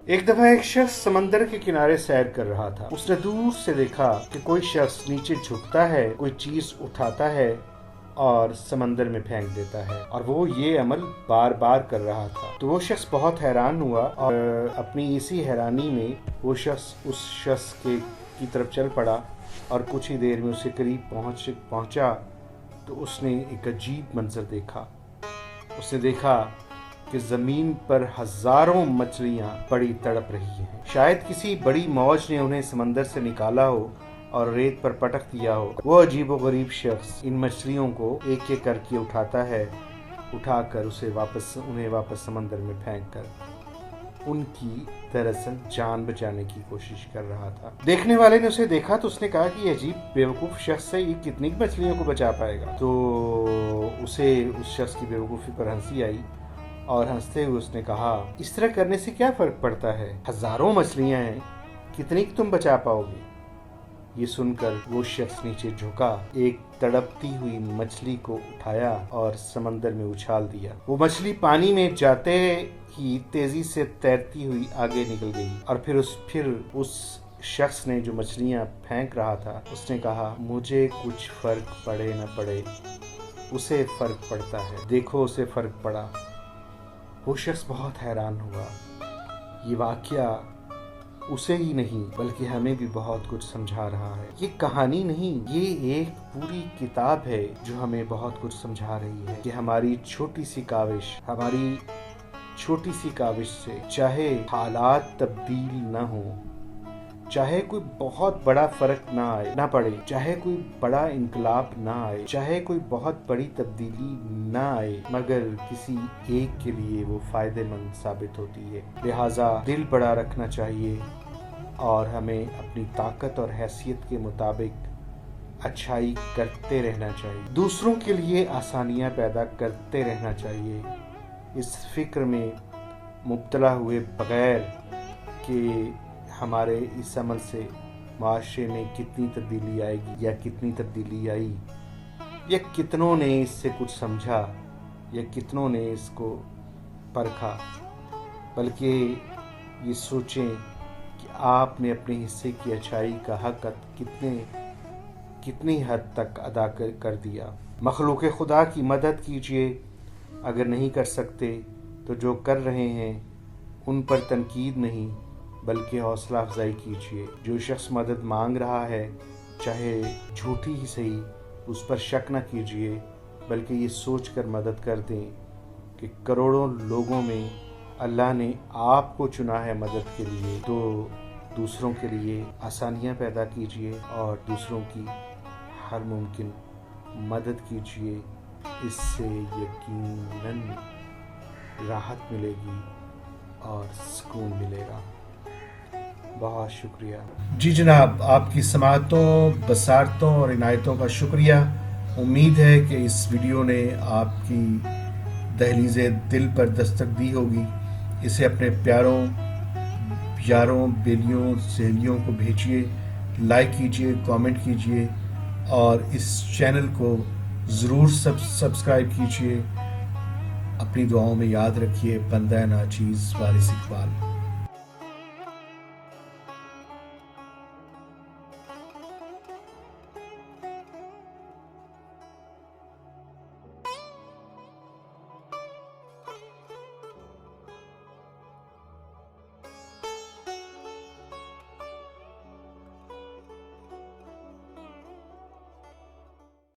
ایک دفعہ ایک شخص سمندر کے کنارے سیر کر رہا تھا. اس نے دور سے دیکھا کہ کوئی شخص نیچے جھکتا ہے, کوئی چیز اٹھاتا ہے اور سمندر میں پھینک دیتا ہے, اور وہ یہ عمل بار بار کر رہا تھا. تو وہ شخص بہت حیران ہوا اور اپنی اسی حیرانی میں وہ شخص اس شخص کی طرف چل پڑا اور کچھ ہی دیر میں اسے قریب پہنچا تو اس نے ایک عجیب منظر دیکھا. اس نے دیکھا کہ زمین پر ہزاروں مچھلیاں پڑی تڑپ رہی ہیں. شاید کسی بڑی موج نے انہیں سمندر سے نکالا ہو اور ریت پر پٹک دیا ہو. وہ عجیب و غریب شخص ان مچھلیوں کو ایک ایک کر کے اٹھا کر انہیں واپس سمندر میں پھینک کر ان کی دراصل جان بچانے کی کوشش کر رہا تھا. دیکھنے والے نے اسے دیکھا تو اس نے کہا کہ یہ عجیب بیوقوف شخص ہے, یہ کتنی مچھلیوں کو بچا پائے گا. تو اسے اس شخص کی بیوقوفی پر ہنسی آئی اور ہنستے ہوئے اس نے کہا, اس طرح کرنے سے کیا فرق پڑتا ہے, ہزاروں مچھلیاں ہیں, کتنی تم بچا پاؤ گے. یہ سن کر وہ شخص نیچے جھکا, ایک تڑپتی ہوئی مچھلی کو اٹھایا اور سمندر میں اچھال دیا. وہ مچھلی پانی میں جاتے ہی تیزی سے تیرتی ہوئی آگے نکل گئی اور پھر اس شخص نے جو مچھلیاں پھینک رہا تھا اس نے کہا, مجھے کچھ فرق پڑے نہ پڑے, اسے فرق پڑتا ہے, دیکھو اسے فرق پڑا. وہ شخص بہت حیران ہوا. یہ واقعہ اسے ہی نہیں بلکہ ہمیں بھی بہت کچھ سمجھا رہا ہے. یہ کہانی نہیں, یہ ایک پوری کتاب ہے جو ہمیں بہت کچھ سمجھا رہی ہے کہ ہماری چھوٹی سی کاوش سے چاہے حالات تبدیل نہ ہوں, چاہے کوئی بہت بڑا فرق نہ پڑے, چاہے کوئی بڑا انقلاب نہ آئے, چاہے کوئی بہت بڑی تبدیلی نہ آئے, مگر کسی ایک کے لیے وہ فائدہ مند ثابت ہوتی ہے. لہٰذا دل بڑا رکھنا چاہیے اور ہمیں اپنی طاقت اور حیثیت کے مطابق اچھائی کرتے رہنا چاہیے, دوسروں کے لیے آسانیاں پیدا کرتے رہنا چاہیے, اس فکر میں مبتلا ہوئے بغیر کہ ہمارے اس عمل سے معاشرے میں کتنی تبدیلی آئے گی یا کتنی تبدیلی آئی, یا کتنوں نے اس سے کچھ سمجھا یا کتنوں نے اس کو پرکھا, بلکہ یہ سوچیں کہ آپ نے اپنے حصے کی اچھائی کا حق کتنی حد تک ادا کر دیا. مخلوق خدا کی مدد کیجیے, اگر نہیں کر سکتے تو جو کر رہے ہیں ان پر تنقید نہیں بلکہ حوصلہ افزائی کیجیے. جو شخص مدد مانگ رہا ہے چاہے جھوٹی ہی صحیح, اس پر شک نہ کیجیے بلکہ یہ سوچ کر مدد کر دیں کہ کروڑوں لوگوں میں اللہ نے آپ کو چنا ہے مدد کے لیے. تو دوسروں کے لیے آسانیاں پیدا کیجیے اور دوسروں کی ہر ممکن مدد کیجیے, اس سے یقیناً راحت ملے گی اور سکون ملے گا. بہت شکریہ. جی جناب, آپ کی سماعتوں, بصارتوں اور عنایتوں کا شکریہ. امید ہے کہ اس ویڈیو نے آپ کی دہلیز دل پر دستک دی ہوگی. اسے اپنے پیاروں, یاروں, بیلیوں, سہیلیوں کو بھیجیے, لائک کیجیے, کامنٹ کیجیے اور اس چینل کو ضرور سبسکرائب کیجیے. اپنی دعاؤں میں یاد رکھیے, بندہ ناچیز وارث اقبال.